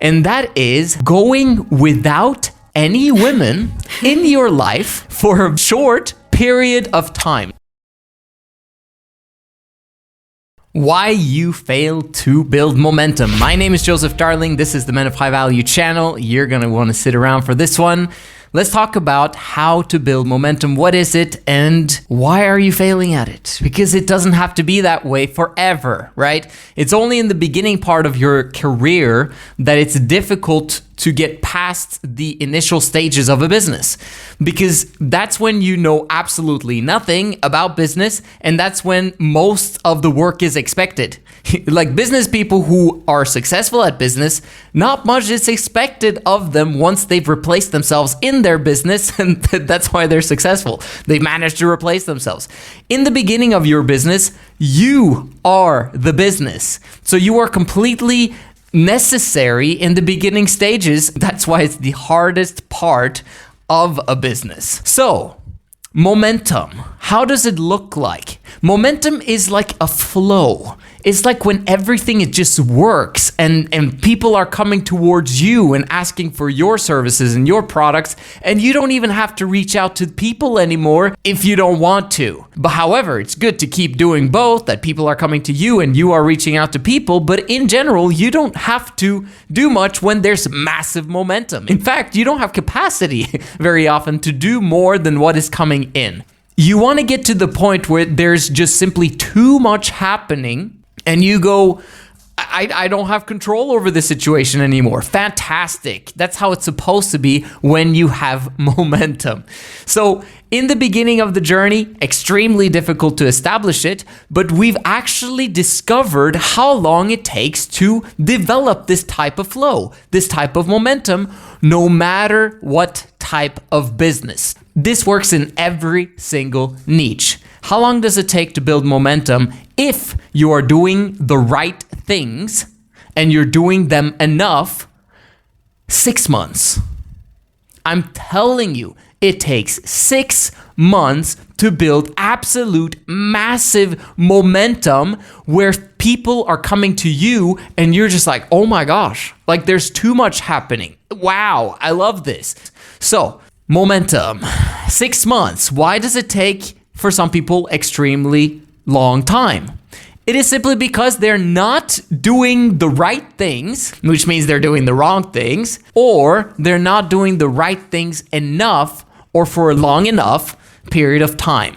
and that is going without any women in your life for a short period of time. Why you fail to build momentum. My name is Joseph Darling. This is the Men of High Value channel. You're going to want to sit around for this one. Let's talk about how to build momentum. What is it and why are you failing at it? Because it doesn't have to be that way forever, right? It's only in the beginning part of your career that it's difficult to get past the initial stages of a business, because that's when you know absolutely nothing about business, and that's when most of the work is expected. Like business people who are successful at business, not much is expected of them once they've replaced themselves in their business, and that's why they're successful. They managed to replace themselves. In the beginning of your business, you are the business. So you are completely necessary in the beginning stages. That's why it's the hardest part of a business. So, momentum. How does it look like? Momentum is like a flow. It's like when everything, it just works and people are coming towards you and asking for your services and your products, and you don't even have to reach out to people anymore if you don't want to. But however, it's good to keep doing both, that people are coming to you and you are reaching out to people, but in general, you don't have to do much when there's massive momentum. In fact, you don't have capacity very often to do more than what is coming in. You want to get to the point where there's just simply too much happening and you go, I don't have control over the situation anymore. Fantastic. That's how it's supposed to be when you have momentum. So in the beginning of the journey, extremely difficult to establish it, but we've actually discovered how long it takes to develop this type of flow, this type of momentum, no matter what type of business. This works in every single niche. How long does it take to build momentum if you are doing the right things and you're doing them enough? 6 months. I'm telling you, it takes 6 months to build absolute massive momentum where people are coming to you and you're just like, oh my gosh, like there's too much happening. Wow, I love this. So, momentum, 6 months. Why does it take, for some people, extremely long time? It is simply because they're not doing the right things, which means they're doing the wrong things, or they're not doing the right things enough or for a long enough period of time.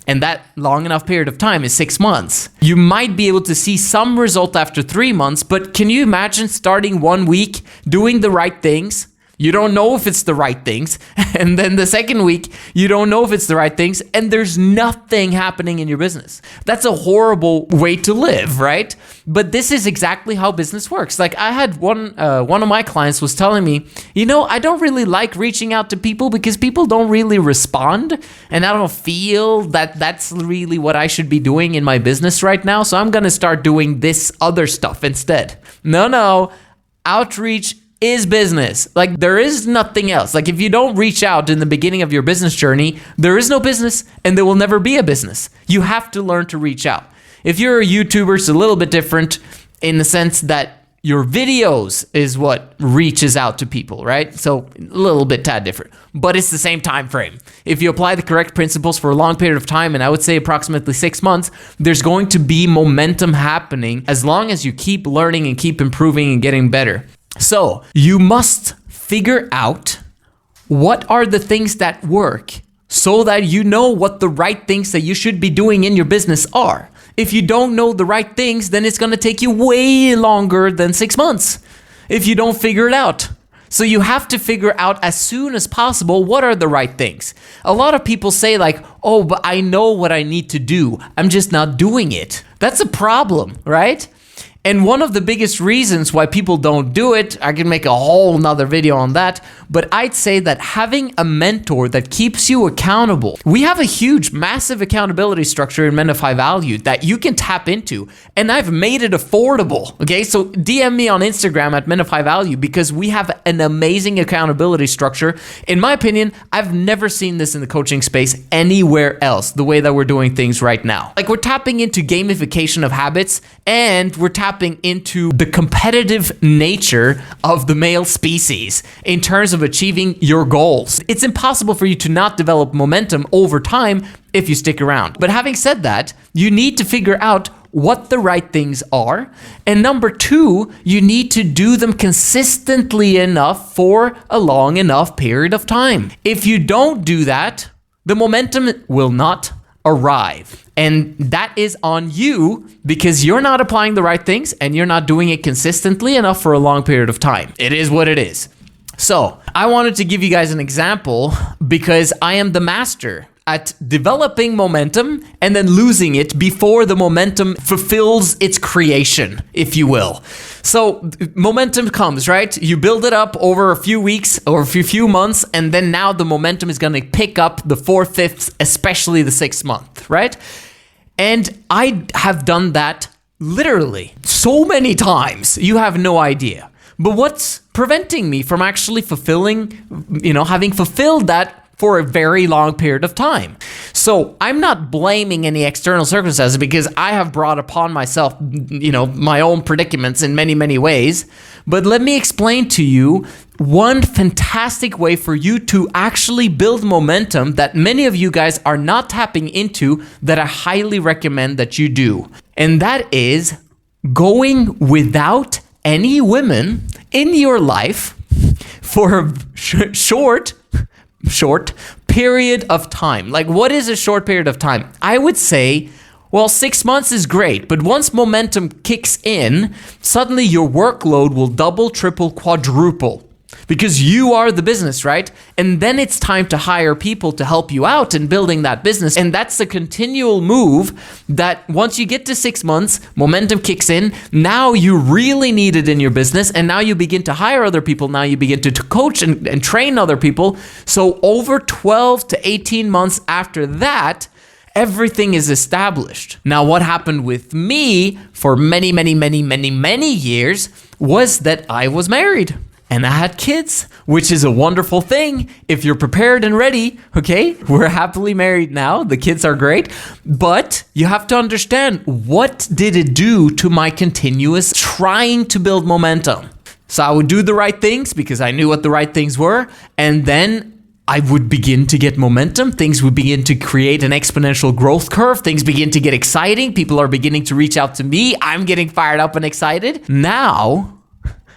And that long enough period of time is 6 months. You might be able to see some result after 3 months, but can you imagine starting 1 week, doing the right things? You don't know if it's the right things. And then the second week, you don't know if it's the right things, and there's nothing happening in your business. That's a horrible way to live, right? But this is exactly how business works. Like I had one of my clients was telling me, I don't really like reaching out to people because people don't really respond, and I don't feel that that's really what I should be doing in my business right now. So I'm going to start doing this other stuff instead. No, outreach is business. Like there is nothing else. Like if you don't reach out in the beginning of your business journey, there is no business and there will never be a business. You have to learn to reach out. If you're a YouTuber, it's a little bit different in the sense that your videos is what reaches out to people, right? So a little bit tad different, but it's the same time frame. If you apply the correct principles for a long period of time, and I would say approximately 6 months, there's going to be momentum happening as long as you keep learning and keep improving and getting better. So you must figure out what are the things that work so that you know what the right things that you should be doing in your business are. If you don't know the right things, then it's going to take you way longer than 6 months if you don't figure it out. So you have to figure out as soon as possible what are the right things. A lot of people say like, oh, but I know what I need to do. I'm just not doing it. That's a problem, right? And one of the biggest reasons why people don't do it, I can make a whole nother video on that, but I'd say that having a mentor that keeps you accountable. We have a huge, massive accountability structure in Men of High Value that you can tap into, and I've made it affordable, okay? So DM me on Instagram at Men of High Value because we have an amazing accountability structure. In my opinion, I've never seen this in the coaching space anywhere else, the way that we're doing things right now. Like we're tapping into gamification of habits, and we're tapping tapping into the competitive nature of the male species in terms of achieving your goals. It's impossible for you to not develop momentum over time if you stick around. But having said that, you need to figure out what the right things are. And number two, you need to do them consistently enough for a long enough period of time. If you don't do that, the momentum will not arrive. And that is on you because you're not applying the right things and you're not doing it consistently enough for a long period of time. It is what it is. So I wanted to give you guys an example because I am the master at developing momentum and then losing it before the momentum fulfills its creation, if you will. So momentum comes, right? You build it up over a few weeks or a few months, and then now the momentum is going to pick up the 4th, 5th, especially the 6th month, right? And I have done that literally so many times. You have no idea. But what's preventing me from actually having fulfilled that for a very long period of time? So I'm not blaming any external circumstances because I have brought upon myself, my own predicaments in many, many ways. But let me explain to you one fantastic way for you to actually build momentum that many of you guys are not tapping into that I highly recommend that you do. And that is going without any women in your life for a short period of time. Like, what is a short period of time? I would say, 6 months is great, but once momentum kicks in, suddenly your workload will double, triple, quadruple because you are the business, right? And then it's time to hire people to help you out in building that business. And that's a continual move that once you get to 6 months, momentum kicks in. Now you really need it in your business. And now you begin to hire other people. Now you begin to coach and train other people. So over 12 to 18 months after that, everything is established. Now, what happened with me for many, many, many, many, many years was that I was married. And I had kids, which is a wonderful thing if you're prepared and ready, okay? We're happily married now. The kids are great. But you have to understand, what did it do to my continuous trying to build momentum? So I would do the right things because I knew what the right things were. And then I would begin to get momentum. Things would begin to create an exponential growth curve. Things begin to get exciting. People are beginning to reach out to me. I'm getting fired up and excited. Now,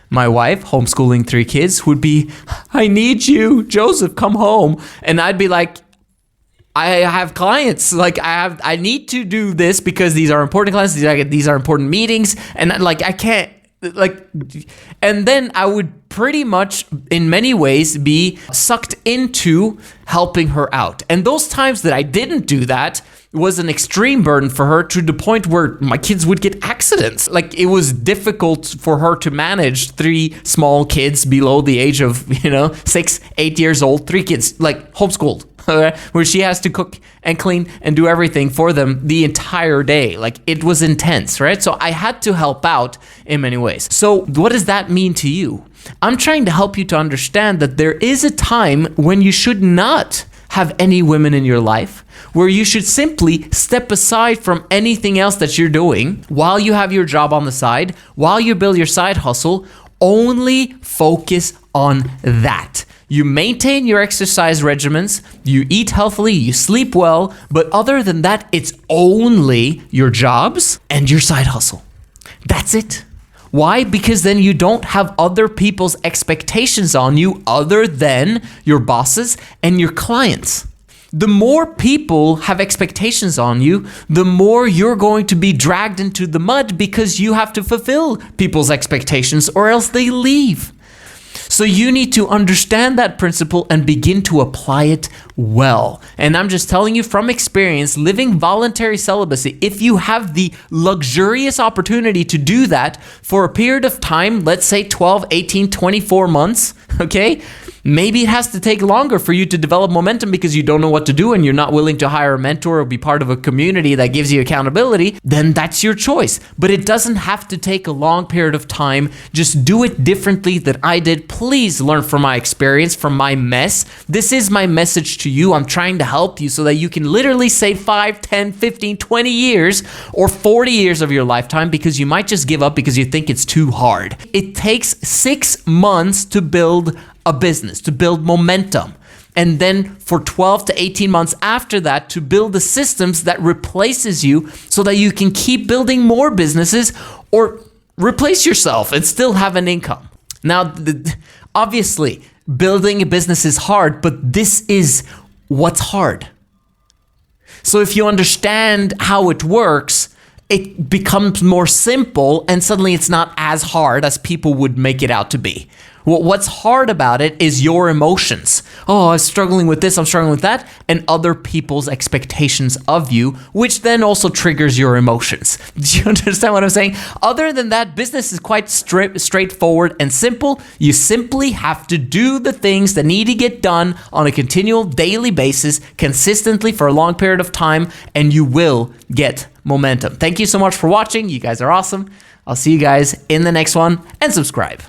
my wife, homeschooling 3 kids, would be, I need you, Joseph, come home. And I'd be like, I have clients. Like, I need to do this because these are important clients. These are important meetings. And I can't, and then I would pretty much, in many ways, be sucked into helping her out. And those times that I didn't do that was an extreme burden for her to the point where my kids would get accidents. Like, it was difficult for her to manage 3 small kids below the age of, 6, 8 years old, 3 kids, like homeschooled, where she has to cook and clean and do everything for them the entire day. Like, it was intense, right? So I had to help out in many ways. So what does that mean to you? I'm trying to help you to understand that there is a time when you should not have any women in your life, where you should simply step aside from anything else that you're doing while you have your job on the side, while you build your side hustle. Only focus on that. You maintain your exercise regimens, you eat healthily, you sleep well, but other than that, it's only your jobs and your side hustle. That's it. Why? Because then you don't have other people's expectations on you other than your bosses and your clients. The more people have expectations on you, the more you're going to be dragged into the mud because you have to fulfill people's expectations or else they leave. So you need to understand that principle and begin to apply it well. And I'm just telling you from experience, living voluntary celibacy, if you have the luxurious opportunity to do that for a period of time, let's say 12, 18, 24 months, okay? Maybe it has to take longer for you to develop momentum because you don't know what to do and you're not willing to hire a mentor or be part of a community that gives you accountability. Then that's your choice. But it doesn't have to take a long period of time. Just do it differently than I did. Please learn from my experience, from my mess. This is my message to you. I'm trying to help you so that you can literally save 5, 10, 15, 20 years or 40 years of your lifetime, because you might just give up because you think it's too hard. It takes 6 months to build a business, to build momentum. And then for 12 to 18 months after that, to build the systems that replaces you so that you can keep building more businesses or replace yourself and still have an income. Now, obviously, building a business is hard, but this is what's hard. So if you understand how it works, it becomes more simple and suddenly it's not as hard as people would make it out to be. What's hard about it is your emotions. Oh, I'm struggling with this, I'm struggling with that, and other people's expectations of you, which then also triggers your emotions. Do you understand what I'm saying? Other than that, business is quite straightforward and simple. You simply have to do the things that need to get done on a continual daily basis, consistently for a long period of time, and you will get momentum. Thank you so much for watching. You guys are awesome. I'll see you guys in the next one, and subscribe.